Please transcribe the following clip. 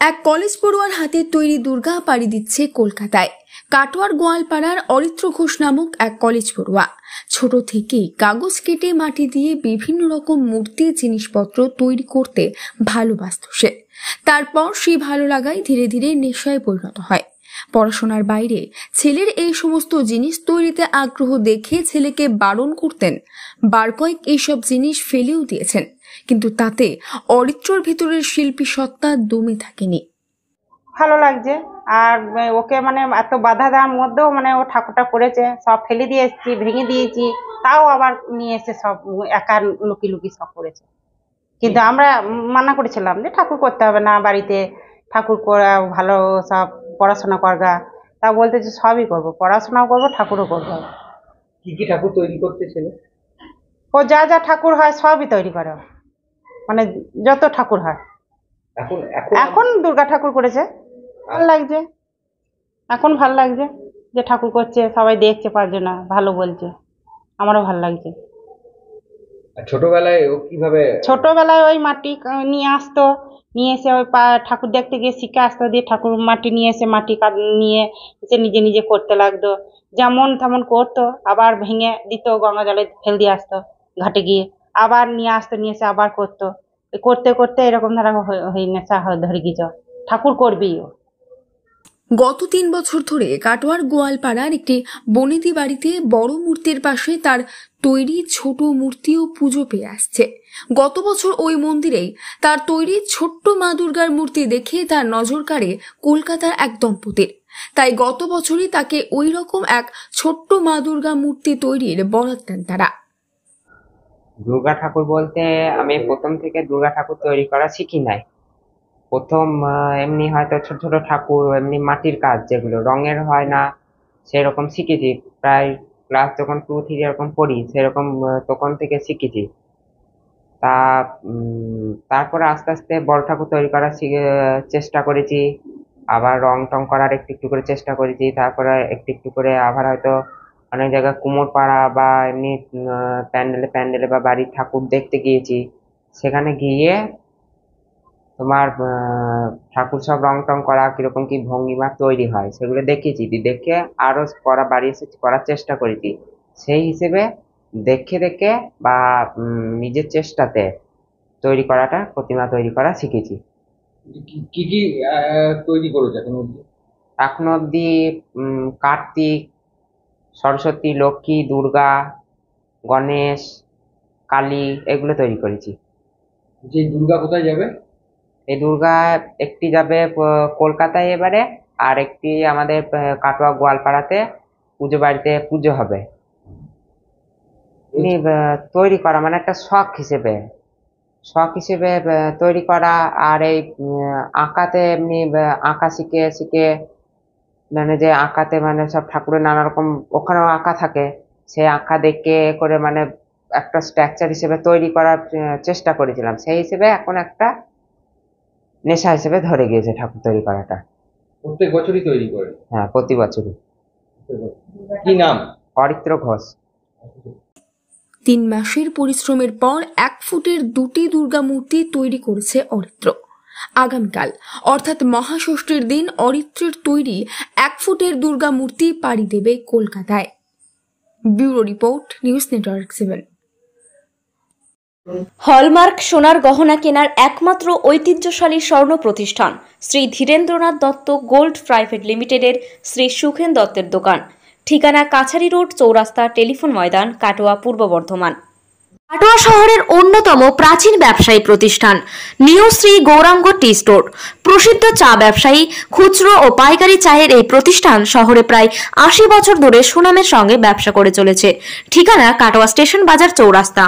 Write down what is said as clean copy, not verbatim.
এক কলেজ পড়ুয়ার হাতে তৈরি দুর্গা পাড়ি দিচ্ছে কলকাতায়। কাটোয়ার গোয়ালপাড়ার অরিত্র ঘোষ নামক এক কলেজ পড়ুয়া ছোট থেকেই কাগজ কেটে মাটি দিয়ে বিভিন্ন রকম মূর্তি জিনিসপত্র তৈরি করতে ভালোবাসত সে। তারপর সেই ভালো লাগাই ধীরে ধীরে নেশায় পরিণত হয়। পড়াশোনার বাইরে ছেলের এই সমস্ত জিনিস তৈরিতে আগ্রহ দেখে ছেলেকে বারণ করতেন। বার কয়েক এইসব জিনিস ফেলেও দিয়েছেন, কিন্তু তাতে অরিত্রর ভিতরের শিল্পী সত্তা দমে থাকেনি। ভালো লাগছে। আর ওকে এত বাধা দেওয়ার মধ্যেও ও ঠাকুরটা করেছে, সব ফেলে দিয়ে এসেছি, ভেঙে দিয়েছি, তাও আবার নিয়ে এসে সব একা লুকি লুকি সব করেছে। কিন্তু আমরা মানা করেছিলাম যে ঠাকুর করতে হবে না, বাড়িতে ঠাকুর করা ভালো, সব পড়াশোনা করগা। তা বলতে যে সবই করবো, পড়াশোনাও করবো, ঠাকুরও করবো। কি কি ঠাকুর তৈরি করতেছিল? ও যা যা ঠাকুর হয় সবই তৈরি করে, যত ঠাকুর হয়। এখন দুর্গা ঠাকুর করেছে, ভালো লাগছে। এখন ভালো লাগছে যে ঠাকুর করছে, সবাই দেখছে, পাঁচজনা ভালো বলছে, আমারও ভালো লাগছে। ছোটবেলায় ও কিভাবে? ছোটবেলায় ওই মাটি নিয়ে আসতো, নিয়ে এসে ওই ঠাকুর দেখতে গিয়ে শিখে আসতো, দিয়ে ঠাকুর মাটি নিয়ে এসে মাটি নিয়ে এসে নিজে নিজে করতে লাগতো। যেমন তেমন করতো, আবার ভেঙে দিত, গঙ্গা জলে ফেল দিয়ে আসতো, ঘাটে গিয়ে আবার নিয়ে আসতো, নিয়ে এসে আবার করতো। করতে করতে এরকম ধারা নেশা ধরে গিয়েছ, ঠাকুর করবি। গত 3 বছর ধরে কাটোয়ার গোয়ালপাড়ার একটি বনেদি বাড়িতে বড় মূর্তির পাশে তার তৈরি ছোট মূর্তিও পুজো পেয়ে আসছে। গত বছর ওই মন্দিরেই তার তৈরি ছোট্ট মা দুর্গার মূর্তি দেখে তার নজর কাড়ে কলকাতার এক দম্পতির। তাই গত বছরই তাকে ওই রকম এক ছোট্ট মা দুর্গা মূর্তি তৈরির বরাত দেন তারা। দুর্গা ঠাকুর বলতে আমি প্রথম থেকে দুর্গা ঠাকুর তৈরি করা শিখি নাই। প্রথম এমনি হয়তো ছোট ছোট ঠাকুর, এমনি মাটির কাজ যেগুলো রঙের হয় না, সেরকম শিখেছি। প্রায় ক্লাস যখন 2-3 এরকম পড়ি, সেরকম তখন থেকে শিখেছি। তারপরে আস্তে আস্তে বড় ঠাকুর তৈরি করার চেষ্টা করেছি, আবার রং টং করার একটু একটু করে চেষ্টা করেছি। তারপরে একটু একটু করে আবার হয়তো অনেক জায়গায় কুমোর পাড়া বা এমনি প্যান্ডেলে বা বাড়ির ঠাকুর দেখতে গিয়েছি। সেখানে গিয়ে তোমার ঠাকুর সব রং টং করা, কিরকম কি ভঙ্গিমা তৈরি হয়, সেগুলো দেখেছি। দেখে আরো বাড়ি এসে করার চেষ্টা করেছি। সেই হিসেবে দেখে দেখে বা নিজের চেষ্টাতে প্রতিমা তৈরি করা শিখেছি। কি কি তৈরি করেছে এখন অব্দি? কার্তিক, সরস্বতী, লক্ষ্মী, দুর্গা, গণেশ, কালী, এগুলো তৈরি করেছি। যে দুর্গা কোথায় যাবে? এই দুর্গা একটি যাবে কলকাতায় এবারে, আর একটি আমাদের কাটোয়া গোয়ালপাড়াতে পুজো বাড়িতে পুজো হবে। তৈরি করা একটা শখ হিসেবে তৈরি করা। আর এই আঁকাতে এমনি আঁকা শিখে যে আঁকাতে সব ঠাকুরের নানা রকম ওখানেও আঁকা থাকে, সেই আঁকা দেখে করে একটা স্ট্রাকচার হিসেবে তৈরি করার চেষ্টা করেছিলাম। সেই হিসেবে এখন একটা নেশা হিসেবে ধরে গিয়েছে ঠাকুর তৈরি করাটা। প্রত্যেক বছরই তৈরি করে? হ্যাঁ, প্রতি বছরই। কি নাম? অরিত্র ঘোষ। 3 মাসের পরিশ্রমের পর 1 ফুটের 2টি দুর্গা মূর্তি তৈরি করেছে অরিত্র। আগামীকাল অর্থাৎ মহাষষ্ঠীর দিন অরিত্রের তৈরি 1 ফুটের দুর্গা মূর্তি পাড়ি দেবে কলকাতায়। Bureau report, news network 7। Hallmark সোনার গহনা কেনার একমাত্র ঐতিহ্যশালী স্বর্ণ প্রতিষ্ঠান শ্রী ধীরেন্দ্রনাথ দত্ত গোল্ড প্রাইভেট লিমিটেডের শ্রী সুখেন দত্তের দোকান। ঠিকানা কাছারি রোড, চৌরাস্তা, টেলিফোন ময়দান, কাটোয়া, পূর্ব বর্ধমান। কাটোয়া শহরের অন্যতম প্রাচীন ব্যবসায়ী প্রতিষ্ঠান new Shri Gauranga tea store. প্রসিদ্ধ চা ব্যবসায়ী, খুচরো ও পাইকারি চায়ের এই প্রতিষ্ঠান শহরে প্রায় 80 বছর ধরে সুনামের সঙ্গে ব্যবসা করে চলেছে। ঠিকানা কাটোয়া স্টেশন বাজার, চৌরাস্তা।